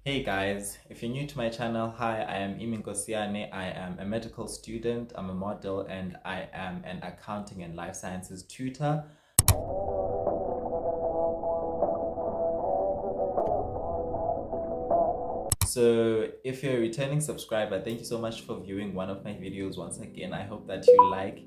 Hey guys, if you're new to my channel, hi, I am Imi Nkosiyane. I am a medical student, I'm a model, and I am an accounting and life sciences tutor. So if you're a returning subscriber, thank you so much for viewing one of my videos once again. I hope that you like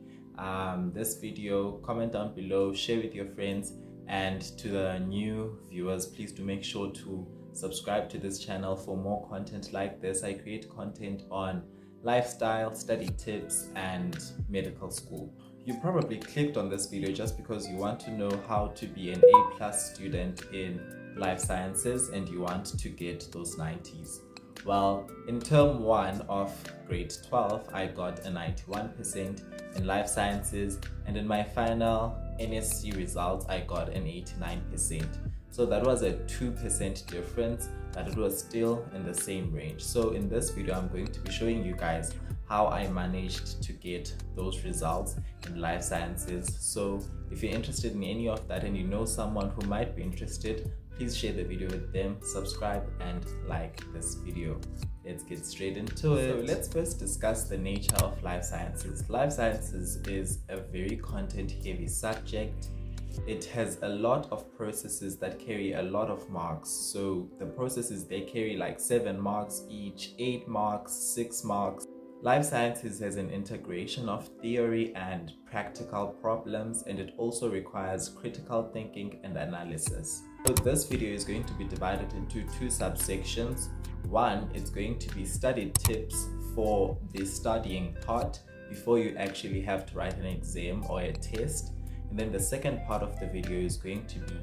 this video. Comment down below, share with your friends, and to the new viewers, please do make sure to subscribe to this channel for more content like this. I create content on lifestyle, study tips, and medical school. You probably clicked on this video just because you want to know how to be an A+ student in life sciences and you want to get those 90s. Well, in term 1 of grade 12, I got a 91% in life sciences, and in my final NSC results, I got an 89%. So that was a 2% difference, but it was still in the same range. So in this video, I'm going to be showing you guys how I managed to get those results in life sciences. So if you're interested in any of that and you know someone who might be interested, please share the video with them, subscribe, and like this video. Let's get straight into it. So let's first discuss the nature of life sciences. Life sciences is a very content-heavy subject. It has a lot of processes that carry a lot of marks. So the processes, they carry like 7 marks each, 8 marks, 6 marks. Life sciences has an integration of theory and practical problems, and it also requires critical thinking and analysis. So this video is going to be divided into 2 subsections. One is going to be study tips for the studying part before you actually have to write an exam or a test. And then the second part of the video is going to be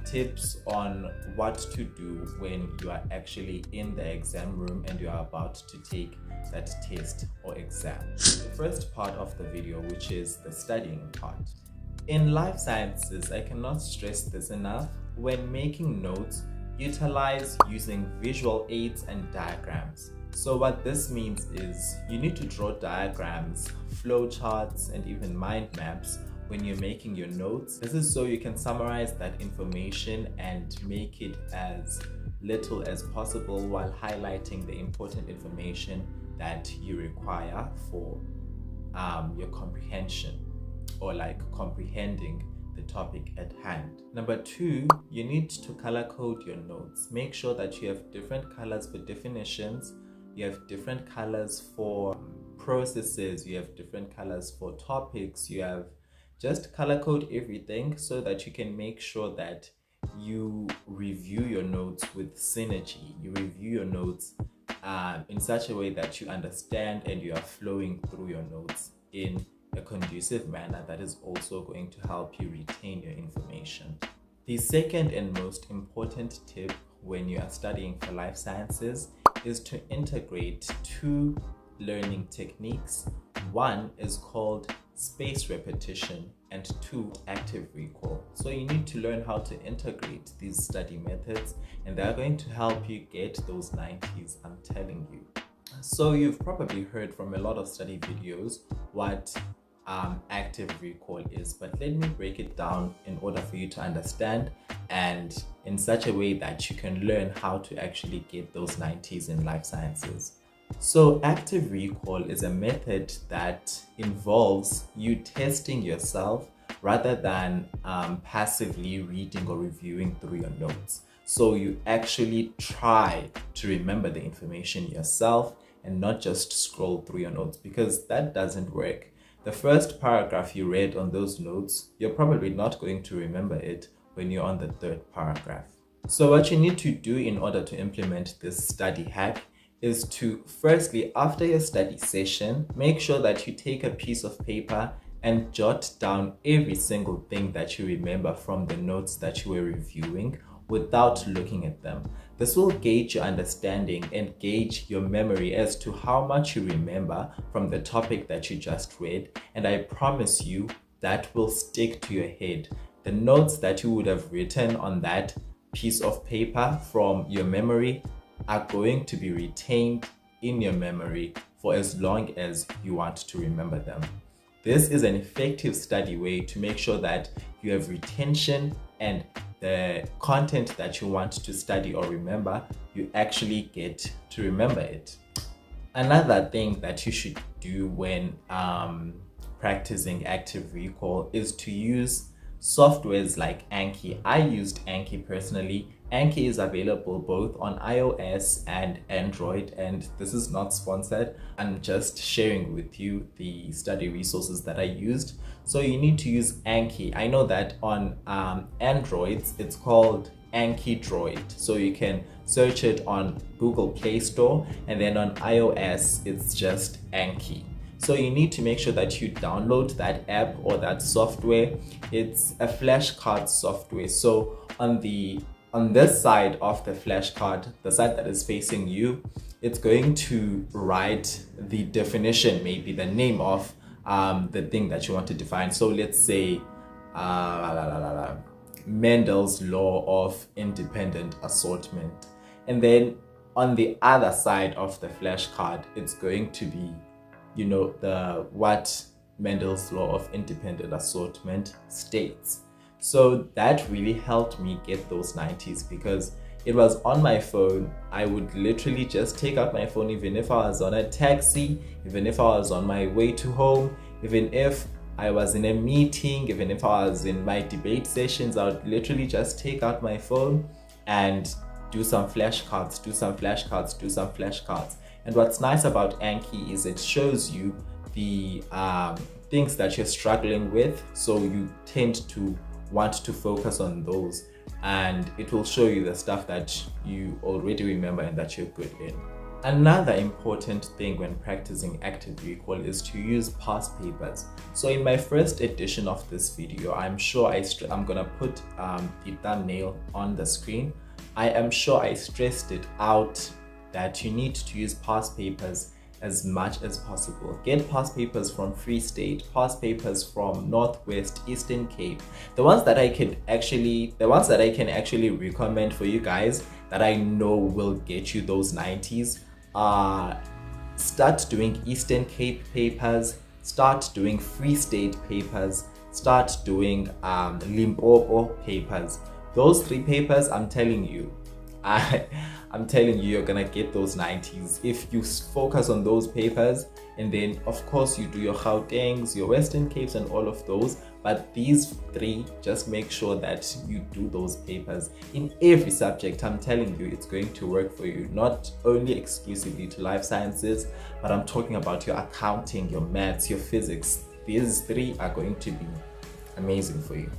tips on what to do when you are actually in the exam room and you are about to take that test or exam. The first part of the video, which is the studying part. In life sciences, I cannot stress this enough. When making notes, utilize using visual aids and diagrams. So what this means is you need to draw diagrams, flowcharts, and even mind maps when you're making your notes. This is so you can summarize that information and make it as little as possible while highlighting the important information that you require for your comprehension, or like comprehending the topic at hand. Number 2, you need to color code your notes. Make sure that you have different colors for definitions, you have different colors for processes, you have different colors for topics, you have just color code everything so that you can make sure that you review your notes with synergy. You review your notes in such a way that you understand and you are flowing through your notes in a conducive manner that is also going to help you retain your information. The second and most important tip when you are studying for life sciences is to integrate 2 learning techniques. One is called spaced repetition and 2, active recall. So you need to learn how to integrate these study methods, and they're going to help you get those 90s, I'm telling you. So you've probably heard from a lot of study videos what active recall is, but let me break it down in order for you to understand, and in such a way that you can learn how to actually get those 90s in life sciences. So active recall is a method that involves you testing yourself rather than passively reading or reviewing through your notes. So you actually try to remember the information yourself and not just scroll through your notes, because that doesn't work. The first paragraph you read on those notes, you're probably not going to remember it when you're on the 3rd paragraph. So what you need to do in order to implement this study hack is to, firstly, after your study session, make sure that you take a piece of paper and jot down every single thing that you remember from the notes that you were reviewing without looking at them. This will gauge your understanding and gauge your memory as to how much you remember from the topic that you just read, and I promise you that will stick to your head. The notes that you would have written on that piece of paper from your memory are going to be retained in your memory for as long as you want to remember them. This is an effective study way to make sure that you have retention and the content that you want to study or remember, you actually get to remember it. Another thing that you should do when practicing active recall is to use softwares like Anki. I used Anki personally. Anki is available both on iOS and Android, and this is not sponsored. I'm just sharing with you the study resources that I used. So you need to use Anki. I know that on Androids it's called Anki Droid, so you can search it on Google Play Store, and then on iOS it's just Anki. So you need to make sure that you download that app or that software. It's a flashcard software. So on this side of the flashcard, the side that is facing you, it's going to write the definition, maybe the name of the thing that you want to define. So let's say Mendel's law of independent assortment. And then on the other side of the flashcard, it's going to be, you know, what Mendel's law of independent assortment states. So that really helped me get those 90s because it was on my phone. I would literally just take out my phone, even if I was on a taxi, even if I was on my way to home, even if I was in a meeting, even if I was in my debate sessions, I would literally just take out my phone and do some flashcards, do some flashcards, do some flashcards. And what's nice about Anki is it shows you the things that you're struggling with, so you tend to want to focus on those, and it will show you the stuff that you already remember and that you're good in. Another important thing when practicing active recall is to use past papers. So in my first edition of this video, I'm sure I'm gonna put the thumbnail on the screen. I am sure I stressed it out that you need to use past papers as much as possible. Get past papers from Free State, past papers from Northwest, Eastern Cape. The ones that I can actually recommend for you guys that I know will get you those 90s are start doing Eastern Cape papers, start doing Free State papers, start doing Limpopo papers. Those 3 papers, I'm telling you, I'm telling you, you're gonna get those 90s if you focus on those papers. And then of course you do your Gautengs, your Western Capes and all of those, but these 3, just make sure that you do those papers in every subject. I'm telling you, it's going to work for you, not only exclusively to life sciences, but I'm talking about your accounting, your maths, your physics. These 3 are going to be amazing for you.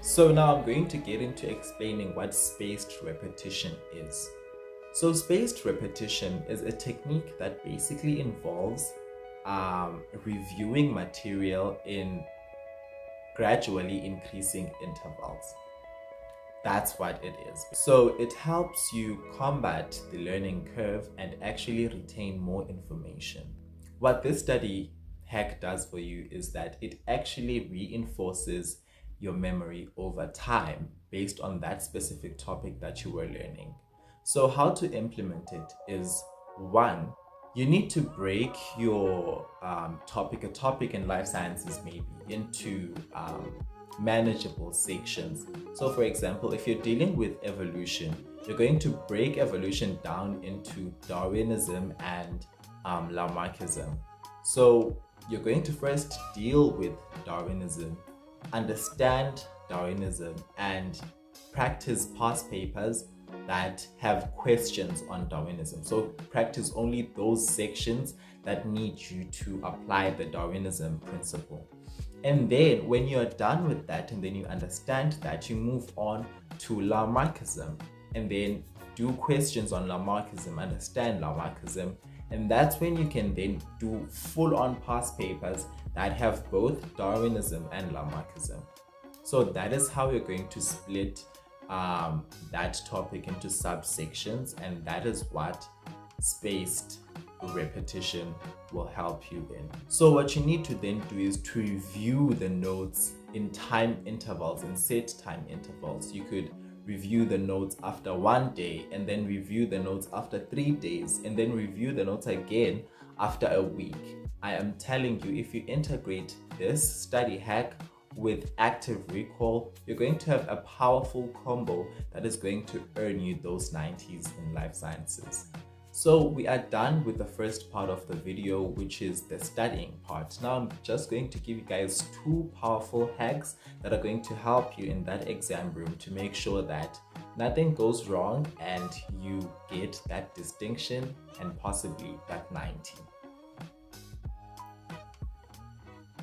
So now I'm going to get into explaining what spaced repetition is. So spaced repetition is a technique that basically involves reviewing material in gradually increasing intervals. That's what it is. So it helps you combat the learning curve and actually retain more information. What this study hack does for you is that it actually reinforces your memory over time based on that specific topic that you were learning. So how to implement it is, 1, you need to break your a topic in life sciences maybe into manageable sections. So for example, if you're dealing with evolution, you're going to break evolution down into Darwinism and Lamarckism. So you're going to first deal with Darwinism, understand Darwinism, and practice past papers that have questions on Darwinism. So practice only those sections that need you to apply the Darwinism principle. And then when you're done with that and then you understand that, you move on to Lamarckism and then do questions on Lamarckism, understand Lamarckism, and that's when you can then do full-on past papers that have both Darwinism and Lamarckism. So that is how you're going to split that topic into subsections, and that is what spaced repetition will help you in. So what you need to then do is to review the notes in time intervals, in set time intervals. You could review the notes after 1 day, and then review the notes after 3 days, and then review the notes again after a week. I am telling you, if you integrate this study hack with active recall, you're going to have a powerful combo that is going to earn you those 90s in life sciences. So we are done with the first part of the video, which is the studying part. Now I'm just going to give you guys 2 powerful hacks that are going to help you in that exam room to make sure that nothing goes wrong and you get that distinction and possibly that 90.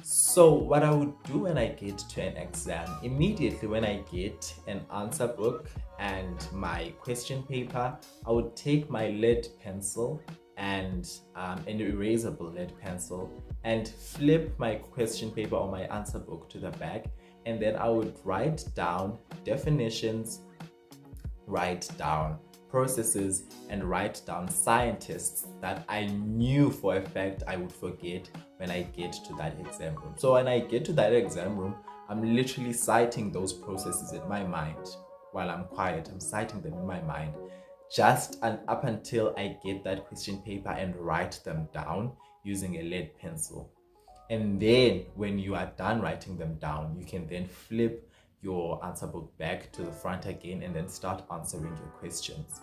So what I would do when I get to an exam, immediately when I get an answer book and my question paper, I would take my lead pencil and an erasable lead pencil and flip my question paper or my answer book to the back, and then I would write down definitions, write down processes, and write down scientists that I knew for a fact I would forget when I get to that exam room. So when I get to that exam room, I'm literally citing those processes in my mind. While I'm quiet, I'm citing them in my mind just up until I get that question paper and write them down using a lead pencil. And then when you are done writing them down, you can then flip your answer book back to the front again and then start answering your questions.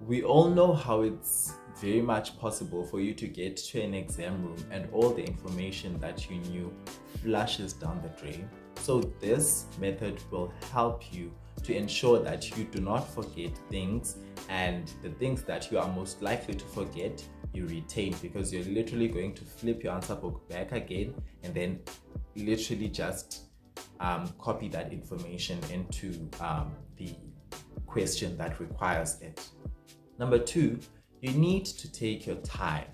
We all know how it's very much possible for you to get to an exam room and all the information that you knew flushes down the drain. So this method will help you to ensure that you do not forget things, and the things that you are most likely to forget you retain, because you're literally going to flip your answer book back again and then literally just copy that information into the question that requires it. Number 2, you need to take your time.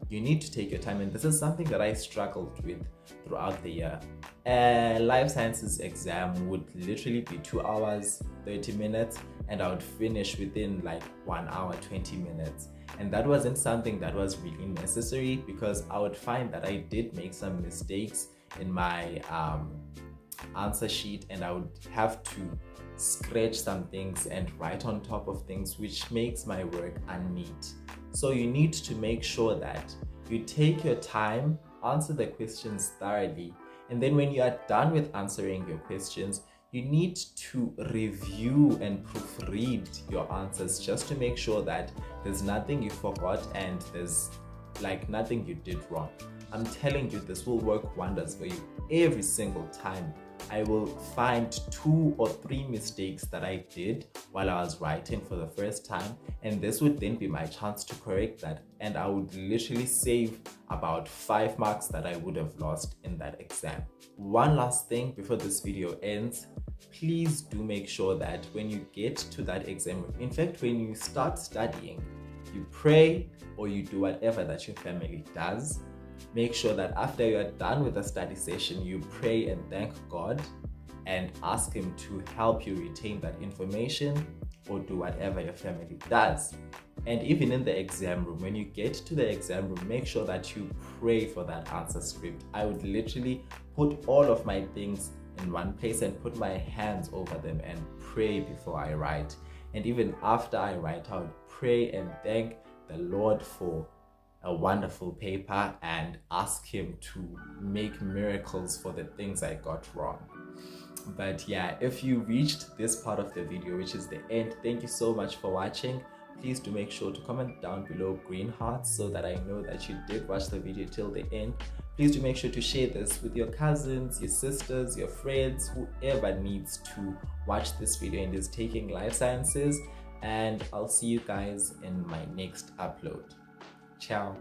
You need to take your time, and this is something that I struggled with throughout the year. A life sciences exam would literally be 2 hours 30 minutes, and I would finish within like 1 hour 20 minutes. And that wasn't something that was really necessary, because I would find that I did make some mistakes in my answer sheet, and I would have to scratch some things and write on top of things, which makes my work unneat. So you need to make sure that you take your time, answer the questions thoroughly, and then when you are done with answering your questions, you need to review and proofread your answers just to make sure that there's nothing you forgot and there's like nothing you did wrong. I'm telling you, this will work wonders for you. Every single time I will find 2 or 3 mistakes that I did while I was writing for the first time, and this would then be my chance to correct that, and I would literally save about 5 marks that I would have lost in that exam. One last thing before this video ends, please do make sure that when you get to that exam room, in fact when you start studying, you pray or you do whatever that your family does. Make sure that after you are done with the study session, you pray and thank God and ask Him to help you retain that information or do whatever your family does. And even in the exam room, when you get to the exam room, make sure that you pray for that answer script. I would literally put all of my things in one place and put my hands over them and pray before I write. And even after I write, I would pray and thank the Lord for a wonderful paper and ask Him to make miracles for the things I got wrong. But yeah, if you reached this part of the video, which is the end, thank you so much for watching. Please do make sure to comment down below green hearts so that I know that you did watch the video till the end. Please do make sure to share this with your cousins, your sisters, your friends, whoever needs to watch this video and is taking life sciences. And I'll see you guys in my next upload. Ciao.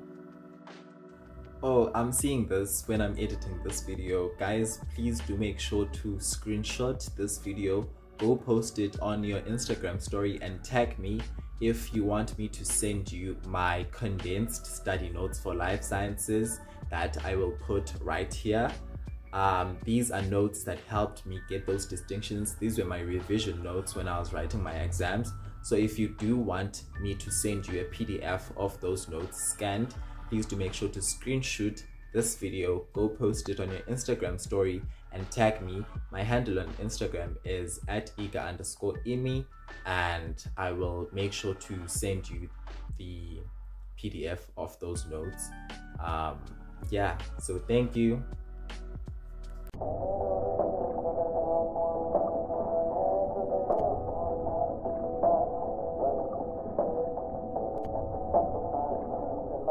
Oh, I'm seeing this when I'm editing this video. Guys, please do make sure to screenshot this video, go post it on your Instagram story and tag me if you want me to send you my condensed study notes for life sciences that I will put right here. These are notes that helped me get those distinctions. These were my revision notes when I was writing my exams. So if you do want me to send you a PDF of those notes scanned, please do make sure to screenshot this video, go post it on your Instagram story and tag me. My handle on Instagram is @iga_imi, and I will make sure to send you the PDF of those notes. Yeah, so thank you.